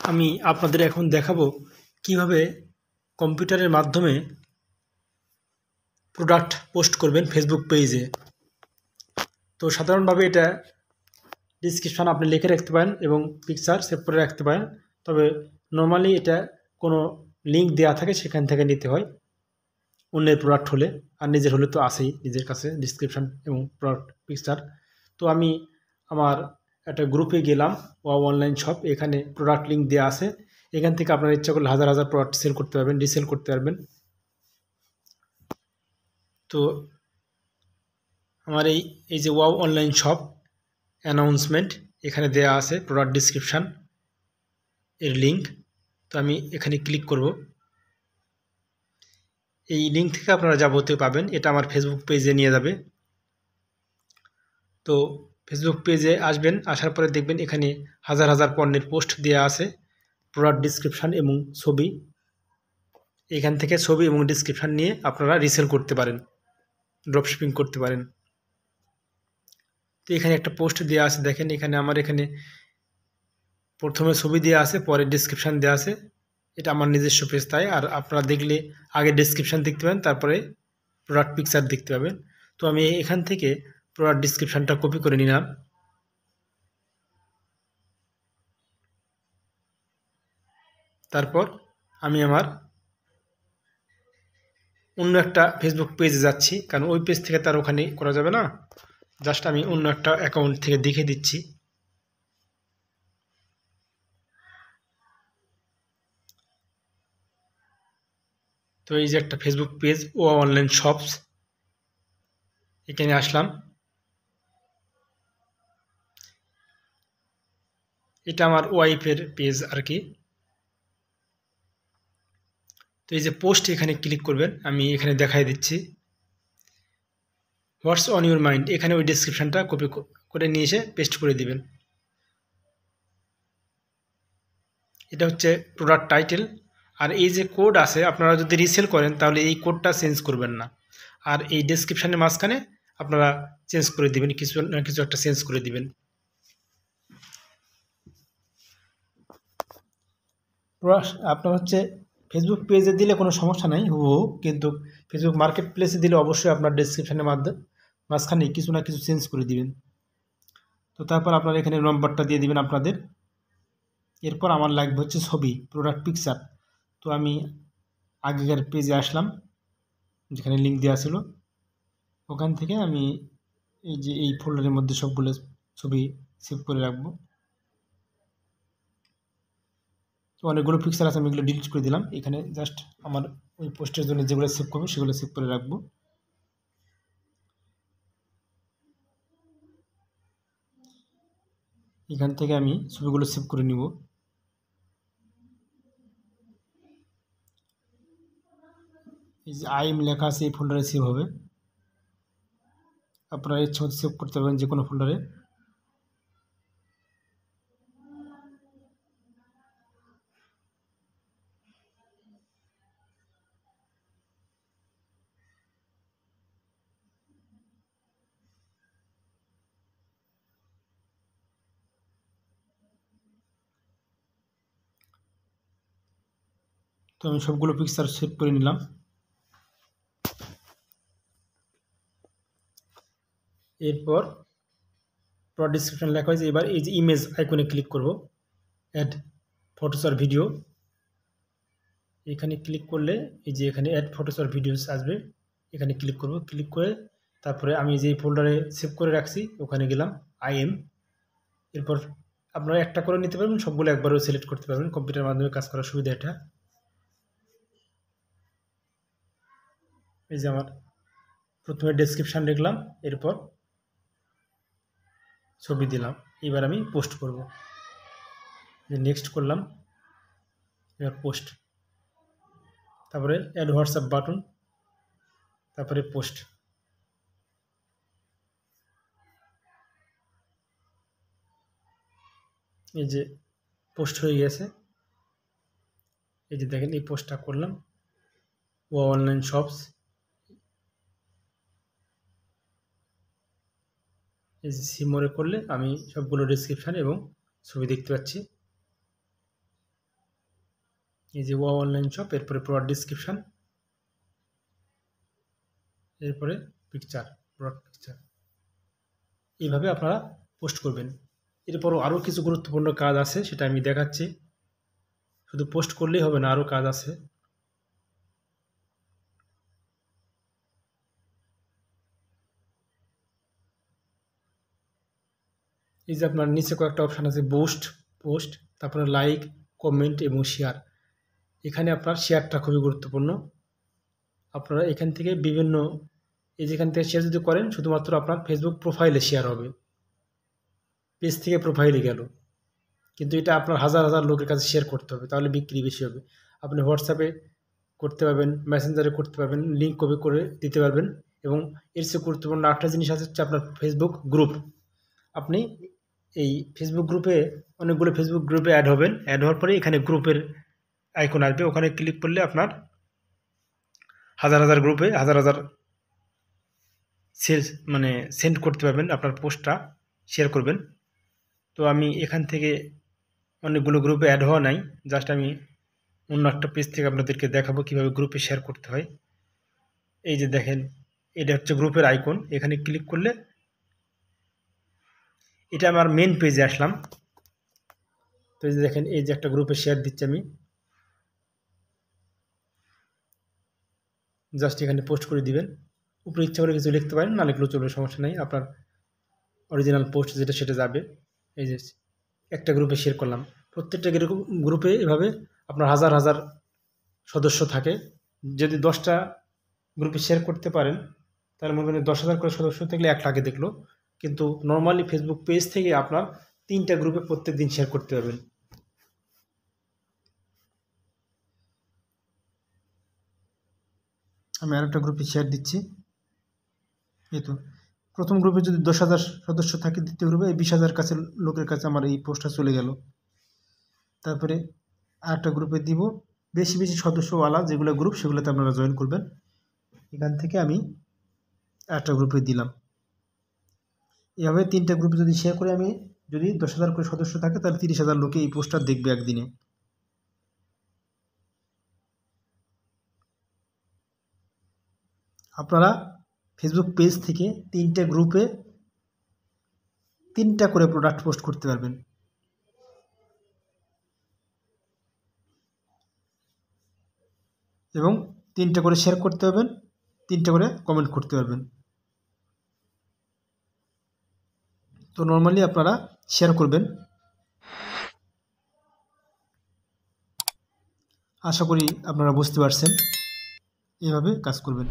আমি আপনাদের এখন দেখাবো কিভাবে কম্পিউটারের মাধ্যমে প্রোডাক্ট পোস্ট করবেন ফেসবুক পেজে। তো সাধারণভাবে এটা ডিসক্রিপশান আপনি লিখে রাখতে পারেন এবং পিকচার সেভ করে রাখতে পারেন। তবে নর্মালি এটা কোনো লিঙ্ক দেওয়া থাকে, সেখান থেকে নিতে হয়। অন্যের প্রোডাক্ট হলে, আর নিজের হলে তো আসেই নিজের কাছে ডিসক্রিপশান এবং প্রোডাক্ট পিকচার। তো আমি আমার একটা গ্রুপে গেলাম, ওয়াও অনলাইন শপ। এখানে প্রোডাক্ট লিঙ্ক দেওয়া আছে। এখান থেকে আপনার ইচ্ছা করলে হাজার হাজার প্রোডাক্ট সেল করতে পারবেন, রিসেল করতে পারবেন। তো আমার এই যে ওয়াও অনলাইন শপ অ্যানাউন্সমেন্ট, এখানে দেয়া আছে প্রোডাক্ট ডিসক্রিপশান এর লিঙ্ক। তো আমি এখানে ক্লিক করব। এই লিঙ্ক থেকে আপনারা যাবতীয় পাবেন। এটা আমার ফেসবুক পেজে নিয়ে যাবে। তো ফেসবুক পেজে আসবেন, আসার পরে দেখবেন এখানে হাজার হাজার পণ্যের পোস্ট দেওয়া আছে, প্রোডাক্ট ডিসক্রিপশান এবং ছবি। এখান থেকে ছবি এবং ডিসক্রিপশান নিয়ে আপনারা রিসেল করতে পারেন, ড্রপশিপিং করতে পারেন। তো এখানে একটা পোস্ট দেওয়া আছে, দেখেন এখানে আমার এখানে প্রথমে ছবি দেওয়া আছে, পরে ডিসক্রিপশান দেওয়া আছে। এটা আমার নিজস্ব পেজ, তাই। আর আপনারা দেখলে আগে ডিসক্রিপশান দেখতে পাবেন, তারপরে প্রোডাক্ট পিকচার দেখতে পাবেন। তো আমি এখান থেকে প্রোডাক্ট ডিসক্রিপশানটা কপি করে নিলাম। তারপর আমি আমার অন্য একটা ফেসবুক পেজে যাচ্ছি, কারণ ওই পেজ থেকে তার ওখানে করা যাবে না। জাস্ট আমি অন্য একটা অ্যাকাউন্ট থেকে দেখে দিচ্ছি। তো এই যে একটা ফেসবুক পেজ, ও অনলাইন শপস, এখানে আসলাম। এটা আমার ওয়াইফের পেজ আর কি। তো এই যে পোস্ট, এখানে ক্লিক করবেন। আমি এখানে দেখাই দিচ্ছি হোয়াটস অন ইউর মাইন্ড। এখানে ওই ডেসক্রিপশানটা কপি করে নিয়ে এসে পেস্ট করে দিবেন। এটা হচ্ছে প্রোডাক্ট টাইটেল। আর এই যে কোড আছে, আপনারা যদি রিসেল করেন তাহলে এই কোডটা চেঞ্জ করবেন না। আর এই ডেসক্রিপশানের মাঝখানে আপনারা চেঞ্জ করে দিবেন, কিছু না কিছু একটা চেঞ্জ করে দিবেন। আপনার হচ্ছে ফেসবুক পেজে দিলে কোনো সমস্যা নাই হুবহু, কিন্তু ফেসবুক মার্কেট প্লেসে দিলে অবশ্যই আপনার ডেসক্রিপশানের মাঝখানে কিছু না কিছু চেঞ্জ করে দিবেন। তো তারপর আপনার এখানে নম্বরটা দিয়ে দিবেন আপনাদের। এরপর আমার লাগবে হচ্ছে ছবি, প্রোডাক্ট পিকচার। তো আমি আগেকার পেজে আসলাম, যেখানে লিঙ্ক দেওয়া ছিল। ওখান থেকে আমি এই যে এই ফোল্ডারের মধ্যে সবগুলো ছবি সেভ করে রাখবো। তো অনেকগুলো পিকচার আছে, আমি এগুলো ডিলিট করে দিলাম। এখানে জাস্ট আমার ওই পোস্টের জন্য যেগুলো সেভ করবো সেগুলো সেভ করে রাখবো। এখান থেকে আমি ছবিগুলো সেভ করে নিব। এই যে আইএম লেখা আছে, এই ফোল্ডারে সেভ হবে। আপনারা ইচ্ছে মতো সেভ করতে পারবেন যে কোনো ফোল্ডারে। তো আমি সবগুলো পিকচার সেভ করে নিলাম। এরপর ডিসক্রিপশন লেখা হয়েছে। এবার এই যে ইমেজ আইকনে ক্লিক করব, অ্যাড ফটোস আর ভিডিও। এখানে ক্লিক করলে এই যে এখানে অ্যাড ফটোস আর ভিডিওস আসবে। এখানে ক্লিক করব, ক্লিক করে তারপরে আমি যে ফোল্ডারে সেভ করে রাখছি ওখানে গেলাম, আইএম। এরপর আপনারা একটা করে নিতে পারবেন, সবগুলো একবারও সিলেক্ট করতে পারবেন। কম্পিউটারের মাধ্যমে কাজ করার সুবিধা এটা। এই যে আমার প্রথমে ডেসক্রিপশান লিখলাম, এরপর ছবি দিলাম। এবার আমি পোস্ট করব, যে নেক্সট করলাম, এবার পোস্ট, তারপরে অ্যাড হোয়াটসঅ্যাপ বাটন, তারপরে পোস্ট। এই যে পোস্ট হয়ে গেছে। এই যে দেখেন এই পোস্টটা করলাম, ও অনলাইন শপস। এই যে সিমোরে করলে আমি সবগুলো ডেসক্রিপশান এবং ছবি দেখতে পাচ্ছি। এই যে ওয়াও অনলাইন শপ, এরপরে প্রোডাক্ট ডিসক্রিপশন, এরপরে পিকচার, প্রোডাক্ট পিকচার। এইভাবে আপনারা পোস্ট করবেন। এরপরও আরও কিছু গুরুত্বপূর্ণ কাজ আছে, সেটা আমি দেখাচ্ছি। শুধু পোস্ট করলেই হবে না, আরও কাজ আছে। এই যে আপনার নিচে কয়েকটা অপশান আছে, বুস্ট, পোস্ট, তারপরে লাইক, কমেন্ট এবং শেয়ার। এখানে আপনার শেয়ারটা খুবই গুরুত্বপূর্ণ। আপনারা এখান থেকে বিভিন্ন, এই যেখান থেকে শেয়ার যদি করেন, শুধুমাত্র আপনার ফেসবুক প্রোফাইলে শেয়ার হবে, পেজ থেকে প্রোফাইলে গেল। কিন্তু এটা আপনার হাজার হাজার লোকের কাছে শেয়ার করতে হবে, তাহলে বিক্রি বেশি হবে। আপনি হোয়াটসঅ্যাপে করতে পারবেন, মেসেঞ্জারে করতে পারবেন, লিঙ্ক কপি করে দিতে পারবেন। এবং এর চেয়ে গুরুত্বপূর্ণ একটা জিনিস আছে, হচ্ছে আপনার ফেসবুক গ্রুপ। আপনি এই ফেসবুক গ্রুপে, অনেকগুলো ফেসবুক গ্রুপে অ্যাড হবেন। অ্যাড হওয়ার পরে এখানে গ্রুপের আইকন আসবে, ওখানে ক্লিক করলে আপনার হাজার হাজার গ্রুপে হাজার হাজার সেন্ড করতে পারবেন, আপনার পোস্টটা শেয়ার করবেন। তো আমি এখান থেকে অনেকগুলো গ্রুপে অ্যাড হওয়া নাই, জাস্ট আমি অন্য একটা পেজ থেকে আপনাদেরকে দেখাবো কীভাবে গ্রুপে শেয়ার করতে হয়। এই যে দেখেন, এটা হচ্ছে গ্রুপের আইকন, এখানে ক্লিক করলে এটা আমার মেন পেজে আসলাম। তো এই যে দেখেন, এই যে একটা গ্রুপে শেয়ার দিচ্ছি আমি, জাস্ট এখানে পোস্ট করে দিবেন। উপরে ইচ্ছা করে কিছু লিখতে পারেন, না লিখলেও চলবে, সমস্যা নেই। আপনার অরিজিনাল পোস্ট যেটা, সেটা যাবে। এই যে একটা গ্রুপে শেয়ার করলাম। প্রত্যেকটা গ্রুপে এভাবে আপনার হাজার হাজার সদস্য থাকে। যদি 10টা গ্রুপে শেয়ার করতে পারেন, তাহলে মনে করেন 10,000 করে সদস্য থাকলে 1 লাখে দেখলো। কিন্তু নর্মালি ফেসবুক পেজ থেকে আপনার 3টা গ্রুপে প্রত্যেক দিন শেয়ার করতে পারবেন। আমি আরেকটা গ্রুপে শেয়ার দিচ্ছি। এই তো প্রথম গ্রুপে যদি 10,000 সদস্য থাকে, দ্বিতীয় গ্রুপে 20,000 কাছে লোকের কাছে আমার এই পোস্টটা চলে গেল। তারপরে আরেকটা গ্রুপে দিব, বেশি বেশি সদস্যওয়ালা যেগুলো গ্রুপ, সেগুলোতে আপনারা জয়েন করবেন। এখান থেকে আমি আরেকটা গ্রুপে দিলাম। এভাবে 3টা গ্রুপে যদি শেয়ার করে, আমি যদি 10,000 করে সদস্য থাকে, তাহলে 30,000 লোকে এই পোস্টটা দেখবে একদিনে। আপনারা ফেসবুক পেজ থেকে 3টা গ্রুপে 3টা করে প্রোডাক্ট পোস্ট করতে পারবেন। এবং 3টা করে শেয়ার করতে পারবেন, 3টা করে কমেন্ট করতে পারবেন। তো নর্মালি আপনারা শেয়ার করবেন। আশা করি আপনারা বুঝতে পারছেন, এভাবে কাজ করবেন।